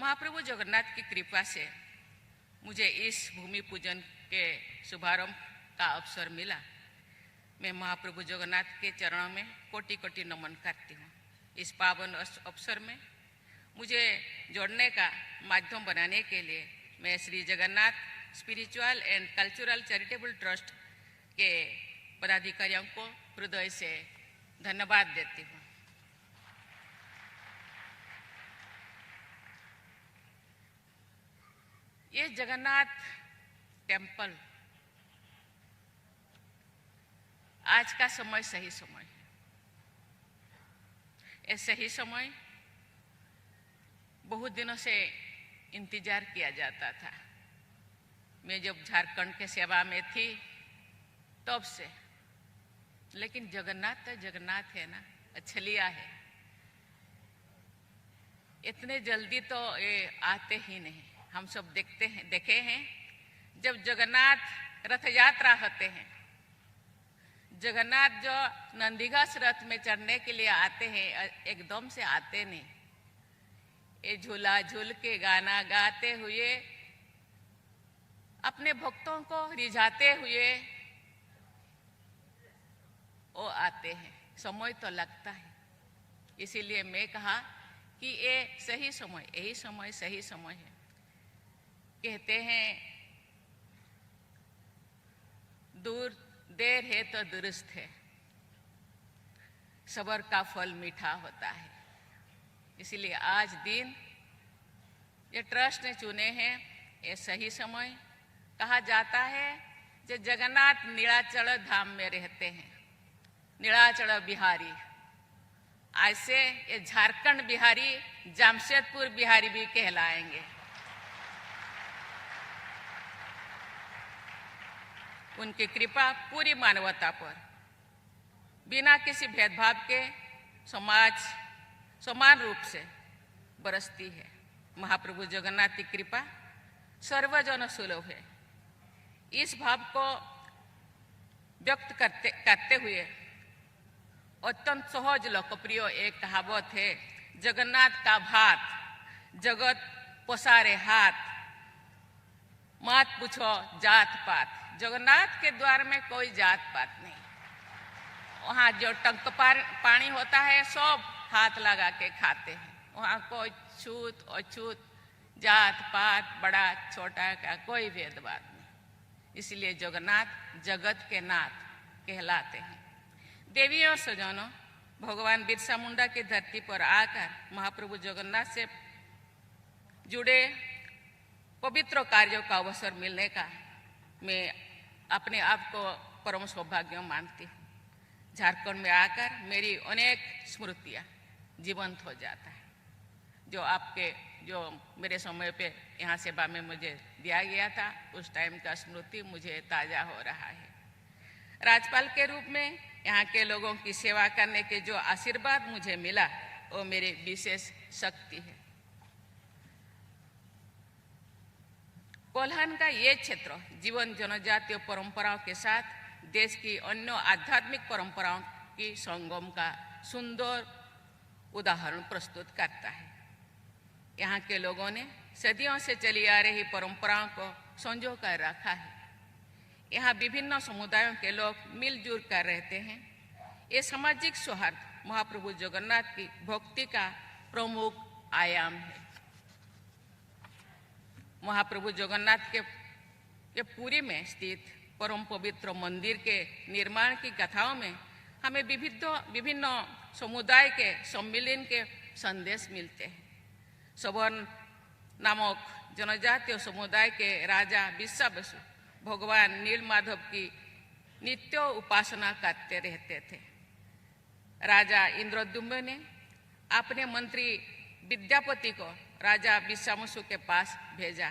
महाप्रभु जगन्नाथ की कृपा से मुझे इस भूमि पूजन के शुभारंभ का अवसर मिला। मैं महाप्रभु जगन्नाथ के चरणों में कोटि कोटि नमन करती हूँ। इस पावन अवसर में मुझे जोड़ने का माध्यम बनाने के लिए मैं Shri Jagannath spiritual and cultural charitable trust के पदाधिकारियों को हृदय से धन्यवाद देती हूँ। ये जगन्नाथ टेम्पल आज का समय सही समय है। ये सही समय बहुत दिनों से इंतजार किया जाता था। मैं जब झारखंड के सेवा में थी तब से, लेकिन जगन्नाथ तो जगन्नाथ है ना, छलिया है। इतने जल्दी तो ये आते ही नहीं। हम सब देखे हैं जब जगन्नाथ रथ यात्रा होते हैं, जगन्नाथ जो नंदीघास रथ में चढ़ने के लिए आते हैं, एकदम से आते नहीं। ये झूला झूल के गाना गाते हुए अपने भक्तों को रिझाते हुए वो आते हैं। समय तो लगता है, इसीलिए मैं कहा कि ये सही समय, यही समय सही समय है। कहते हैं देर है तो दुरुस्त है, सब्र का फल मीठा होता है। इसीलिए आज दिन ये ट्रस्ट ने चुने हैं, ये सही समय। कहा जाता है जो जगन्नाथ नीलाचल धाम में रहते हैं, नीलाचल बिहारी। ऐसे ये झारखंड बिहारी, जमशेदपुर बिहारी भी कहलाएंगे। उनकी कृपा पूरी मानवता पर बिना किसी भेदभाव के समाज समान रूप से बरसती है। महाप्रभु जगन्नाथ की कृपा सर्वजन सुलभ है। इस भाव को व्यक्त करते हुए अत्यंत सहज लोकप्रिय एक कहावत है, जगन्नाथ का भात जगत पसारे हाथ, मत पूछो जात पात। जगन्नाथ के द्वार में कोई जात पात नहीं। वहाँ जो टंक पानी होता है सब हाथ लगा के खाते हैं। वहाँ कोई छूत अछूत, जात पात, बड़ा छोटा का कोई भेदभाव नहीं। इसलिए जगन्नाथ जगत के नाथ कहलाते हैं। देवी और सजनों, भगवान बिरसा मुंडा की धरती पर आकर महाप्रभु जगन्नाथ से जुड़े पवित्र कार्यों का अवसर मिलने का मैं अपने आप को परम सौभाग्य मानती हूँ। झारखंड में आकर मेरी अनेक स्मृतियाँ जीवंत हो जाता है। जो मेरे समय पे यहाँ सेवा में मुझे दिया गया था, उस टाइम का स्मृति मुझे ताज़ा हो रहा है। राज्यपाल के रूप में यहाँ के लोगों की सेवा करने के जो आशीर्वाद मुझे मिला, वो मेरी विशेष शक्ति है। कोल्हान का ये क्षेत्र जीवन जनजातीय परंपराओं के साथ देश की अन्य आध्यात्मिक परंपराओं की संगम का सुंदर उदाहरण प्रस्तुत करता है। यहाँ के लोगों ने सदियों से चली आ रही परंपराओं को संजो कर रखा है। यहाँ विभिन्न समुदायों के लोग मिलजुल कर रहते हैं। ये सामाजिक सौहार्द महाप्रभु जगन्नाथ की भक्ति का प्रमुख आयाम है। महाप्रभु जगन्नाथ के पुरी में स्थित परम पवित्र मंदिर के निर्माण की कथाओं में हमें विभिन्न समुदाय के सम्मिलन के संदेश मिलते हैं। सवर्ण नामक जनजातीय समुदाय के राजा बिरसा बसु भगवान नीलमाधव की नित्य उपासना करते रहते थे। राजा इंद्रद्युम्न ने अपने मंत्री विद्यापति को राजा बिरसा मुंडा के पास भेजा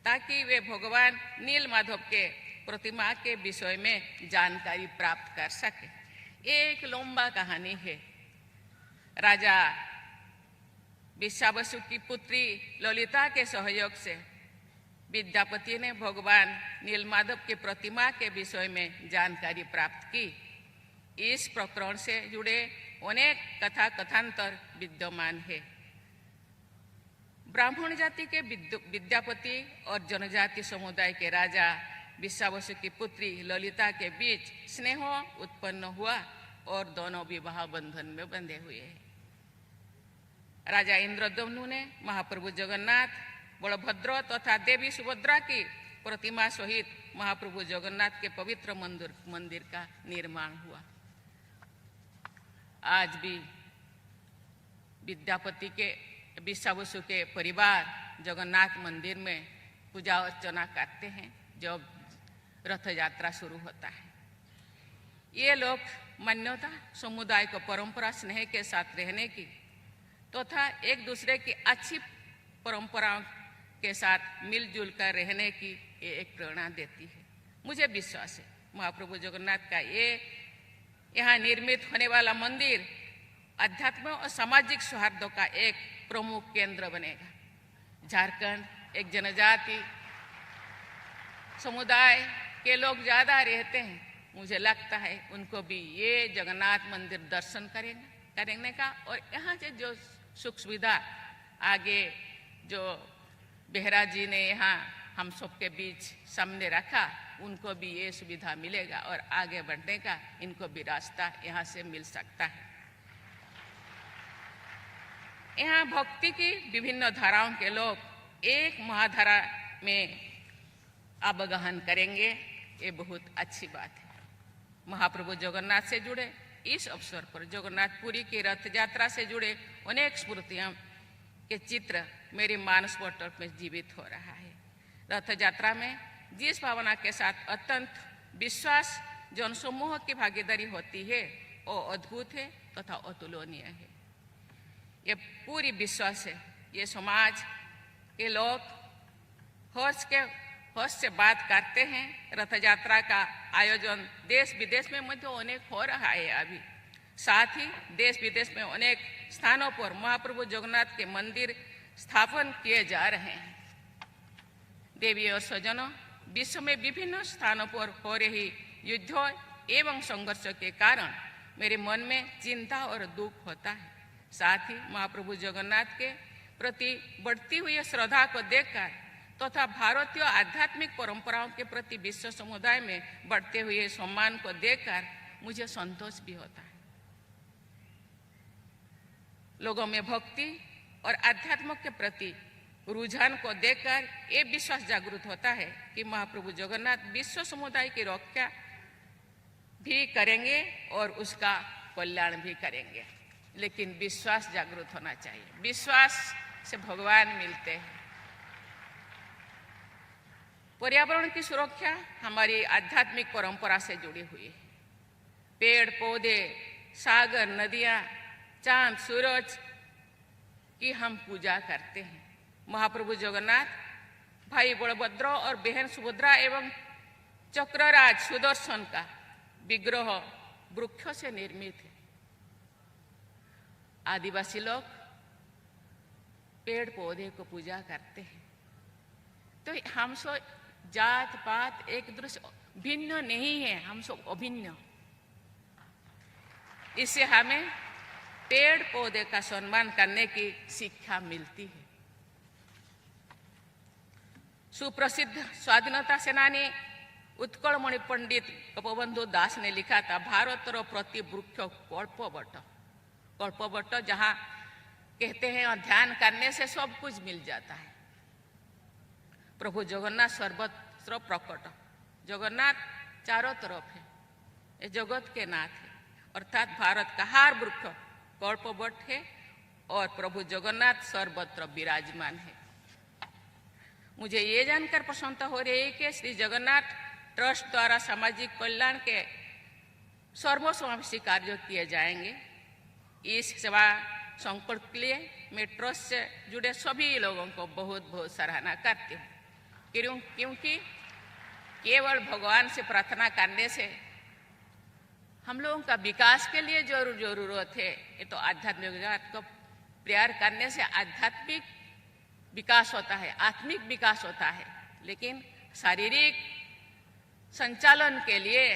ताकि वे भगवान नीलमाधव के प्रतिमा के विषय में जानकारी प्राप्त कर सके। एक लंबा कहानी है। राजा बिरसा बसु की पुत्री ललिता के सहयोग से विद्यापति ने भगवान नीलमाधव की प्रतिमा के विषय में जानकारी प्राप्त की। इस प्रकरण से जुड़े अनेक कथा कथांतर विद्यमान है। ब्राह्मण जाति के विद्यापति और जनजाति समुदाय के राजा विश्वावसु की पुत्री ललिता के बीच स्नेह उत्पन्न हुआ और दोनों विवाह बंधन में बंधे हुए हैं। राजा इंद्रद्युम्न ने महाप्रभु जगन्नाथ, बलभद्र तथा देवी सुभद्रा की प्रतिमा सहित महाप्रभु जगन्नाथ के पवित्र मंदिर का निर्माण हुआ। आज भी विद्यापति के विश्वावसु के परिवार जगन्नाथ मंदिर में पूजा अर्चना करते हैं जब रथ यात्रा शुरू होता है। ये लोग मान्यता समुदाय को परंपरा स्नेह के साथ रहने की तथा एक दूसरे की अच्छी परंपराओं के साथ मिलजुल कर रहने की ये एक प्रेरणा देती है। मुझे विश्वास है महाप्रभु जगन्नाथ का ये यहाँ निर्मित होने वाला मंदिर अध्यात्म और सामाजिक सौहार्द का एक प्रमुख केंद्र बनेगा। झारखंड एक जनजाति समुदाय के लोग ज़्यादा रहते हैं, मुझे लगता है उनको भी ये जगन्नाथ मंदिर दर्शन करने का और यहाँ से जो सुख सुविधा आगे जो बेहरा जी ने यहाँ हम सबके बीच सामने रखा, उनको भी ये सुविधा मिलेगा और आगे बढ़ने का इनको भी रास्ता यहाँ से मिल सकता है। यहाँ भक्ति की विभिन्न धाराओं के लोग एक महाधारा में अवगाहन करेंगे, ये बहुत अच्छी बात है। महाप्रभु जगन्नाथ से जुड़े इस अवसर पर जगन्नाथपुरी की रथ यात्रा से जुड़े अनेक स्मृतियां के चित्र मेरे मानस पटल में जीवित हो रहा है। रथ यात्रा में जिस भावना के साथ अत्यंत विश्वास जनसमूह की भागीदारी होती है वो अद्भुत है तथा अतुलनीय है। ये पूरी विश्वास है ये समाज के लोग हर्ष से बात करते हैं। रथ यात्रा का आयोजन देश विदेश में मध्य अनेक हो रहा है अभी, साथ ही देश विदेश में अनेक स्थानों पर महाप्रभु जगन्नाथ के मंदिर स्थापन किए जा रहे हैं। देवी और स्वजनों, विश्व में विभिन्न स्थानों पर हो रही युद्धों एवं संघर्ष के कारण मेरे मन में चिंता और दुख होता है। साथ ही महाप्रभु जगन्नाथ के प्रति बढ़ती हुई श्रद्धा को देखकर तथा भारतीय आध्यात्मिक परंपराओं के प्रति विश्व समुदाय में बढ़ते हुए सम्मान को देखकर मुझे संतोष भी होता है। लोगों में भक्ति और आध्यात्म के प्रति रुझान को देखकर ये विश्वास जागृत होता है कि महाप्रभु जगन्नाथ विश्व समुदाय की रक्षा भी करेंगे और उसका कल्याण भी करेंगे। लेकिन विश्वास जागृत होना चाहिए, विश्वास से भगवान मिलते हैं। पर्यावरण की सुरक्षा हमारी आध्यात्मिक परंपरा से जुड़ी हुई है। पेड़ पौधे, सागर, नदियां, चांद, सूरज की हम पूजा करते हैं। महाप्रभु जगन्नाथ, भाई बलभद्र और बहन सुभद्रा एवं चक्रराज सुदर्शन का विग्रह वृक्षों से निर्मित है। आदिवासी लोग पेड़ पौधे को पूजा करते हैं। तो हम सब जात पात एक दूसरे भिन्न नहीं है, हम सब अभिन्न। इससे हमें पेड़ पौधे का सम्मान करने की शिक्षा मिलती है। सुप्रसिद्ध स्वाधीनता सेनानी उत्कलमणि पंडित गोपबंधु दास ने लिखा था, भारत प्रति वृक्ष कल्पवट। कल्पवट जहाँ कहते हैं ध्यान करने से सब कुछ मिल जाता है। प्रभु जगन्नाथ सर्वत्र प्रकट, जगन्नाथ चारों तरफ है, ये जगत के नाथ है। अर्थात भारत का हर वृक्ष कल्पवट है और प्रभु जगन्नाथ सर्वत्र विराजमान है। मुझे ये जानकर प्रसन्नता हो रही है कि श्री जगन्नाथ ट्रस्ट द्वारा सामाजिक कल्याण के सर्वसमावेशी कार्य किए जाएंगे। इस सेवा संकल्प के लिए मैं ट्रस्ट से जुड़े सभी लोगों को बहुत बहुत सराहना करती हूँ, क्योंकि केवल भगवान से प्रार्थना करने से हम लोगों का विकास के लिए जरूरत है। ये तो आध्यात्मिक विकास को प्यार करने से आध्यात्मिक विकास होता है, आत्मिक विकास होता है, लेकिन शारीरिक संचालन के लिए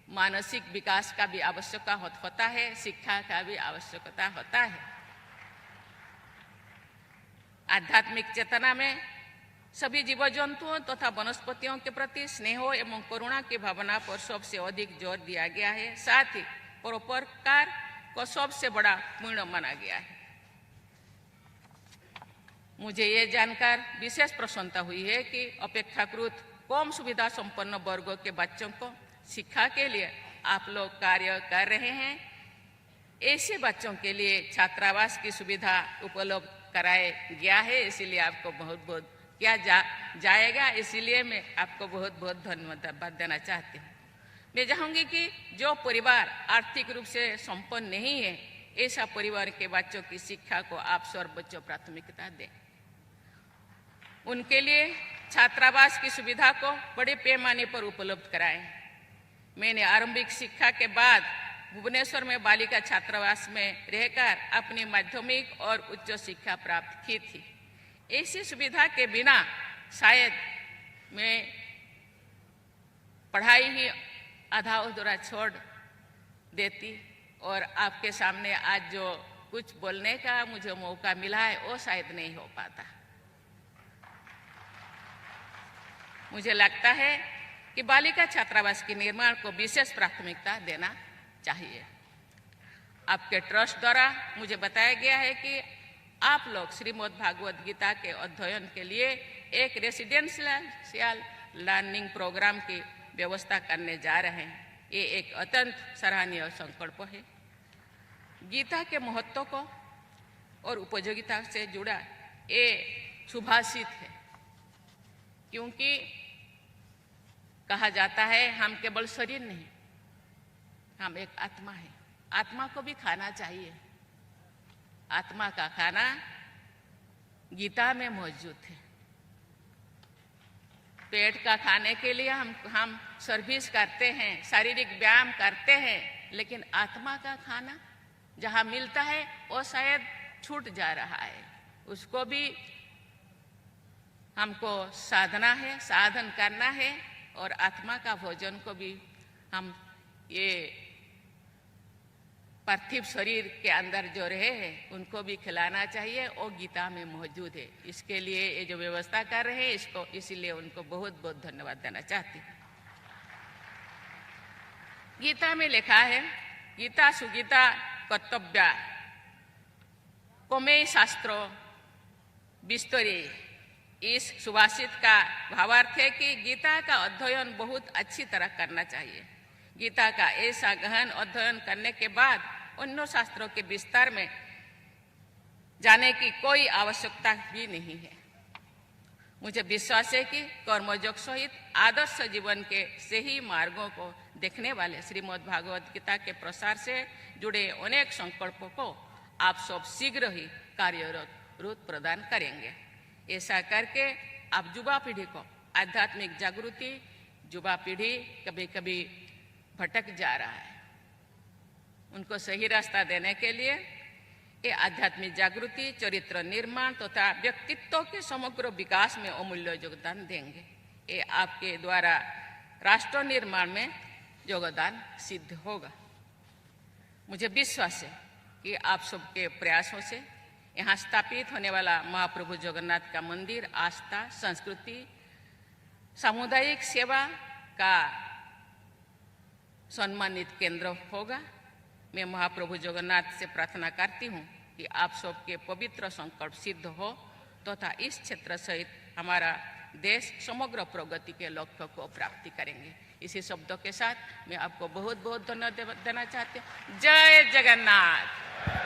मानसिक विकास का भी आवश्यकता होता है, शिक्षा का भी आवश्यकता होता है। आध्यात्मिक चेतना में सभी जीव जंतुओं तथा वनस्पतियों के प्रति स्नेह एवं करुणा की भावना पर सबसे अधिक जोर दिया गया है। साथ ही परोपकार को सबसे बड़ा पुण्य माना गया है। मुझे ये जानकर विशेष प्रसन्नता हुई है कि अपेक्षाकृत कम सुविधा संपन्न वर्गों के बच्चों को शिक्षा के लिए आप लोग कार्य कर रहे हैं। ऐसे बच्चों के लिए छात्रावास की सुविधा उपलब्ध कराया गया है, इसीलिए आपको बहुत बहुत किया जाएगा। इसीलिए मैं आपको बहुत बहुत धन्यवाद देना चाहती हूँ। मैं चाहूँगी कि जो परिवार आर्थिक रूप से संपन्न नहीं है, ऐसा परिवार के बच्चों की शिक्षा को आप सर्वोच्च प्राथमिकता दें। उनके लिए छात्रावास की सुविधा को बड़े पैमाने पर उपलब्ध कराएं। मैंने आरंभिक शिक्षा के बाद भुवनेश्वर में बालिका छात्रावास में रहकर अपनी माध्यमिक और उच्च शिक्षा प्राप्त की थी। ऐसी सुविधा के बिना शायद मैं पढ़ाई ही आधा अधूरा छोड़ देती और आपके सामने आज जो कुछ बोलने का मुझे मौका मिला है वो शायद नहीं हो पाता। मुझे लगता है कि बालिका छात्रावास के निर्माण को विशेष प्राथमिकता देना चाहिए। आपके ट्रस्ट द्वारा मुझे बताया गया है कि आप लोग श्रीमद् भागवत गीता के अध्ययन के लिए एक रेसिडेंशियल लर्निंग प्रोग्राम की व्यवस्था करने जा रहे हैं। ये एक अत्यंत सराहनीय संकल्प है। गीता के महत्व को और उपयोगिता से जुड़ा ये सुभाषित है, क्योंकि कहा जाता है हम केवल शरीर नहीं, हम एक आत्मा है। आत्मा को भी खाना चाहिए। आत्मा का खाना गीता में मौजूद है। पेट का खाने के लिए हम सर्विस करते हैं, शारीरिक व्यायाम करते हैं, लेकिन आत्मा का खाना जहाँ मिलता है वो शायद छूट जा रहा है। उसको भी हमको साधना है, साधन करना है, और आत्मा का भोजन को भी हम ये पार्थिव शरीर के अंदर जो रहे हैं उनको भी खिलाना चाहिए। वो गीता में मौजूद है। इसके लिए ये जो व्यवस्था कर रहे हैं इसको, इसीलिए उनको बहुत बहुत धन्यवाद देना चाहती हूँ। गीता में लिखा है, गीता सुगीता कर्तव्या कोमे शास्त्रो विस्तरे। इस सुभाषित का भावार्थ है कि गीता का अध्ययन बहुत अच्छी तरह करना चाहिए। गीता का ऐसा गहन अध्ययन करने के बाद अन्य शास्त्रों के विस्तार में जाने की कोई आवश्यकता भी नहीं है। मुझे विश्वास है कि कर्मयोग सहित आदर्श जीवन के सही मार्गों को देखने वाले श्रीमद् भागवत गीता के प्रसार से जुड़े अनेक संकल्पों को आप सब शीघ्र ही कार्यरत रूप प्रदान करेंगे। ऐसा करके आप युवा पीढ़ी को आध्यात्मिक जागृति, युवा पीढ़ी कभी कभी भटक जा रहा है, उनको सही रास्ता देने के लिए ये आध्यात्मिक जागृति, चरित्र निर्माण तथा व्यक्तित्व के समग्र विकास में अमूल्य योगदान देंगे। ये आपके द्वारा राष्ट्र निर्माण में योगदान सिद्ध होगा। मुझे विश्वास है कि आप सबके प्रयासों से यहाँ स्थापित होने वाला महाप्रभु जगन्नाथ का मंदिर आस्था, संस्कृति, सामुदायिक सेवा का सम्मानित केंद्र होगा। मैं महाप्रभु जगन्नाथ से प्रार्थना करती हूँ कि आप सबके पवित्र संकल्प सिद्ध हो तथा इस क्षेत्र सहित हमारा देश समग्र प्रगति के लक्ष्य को प्राप्ति करेंगे। इसी शब्दों के साथ मैं आपको बहुत बहुत धन्यवाद देना चाहती हूँ। जय जगन्नाथ।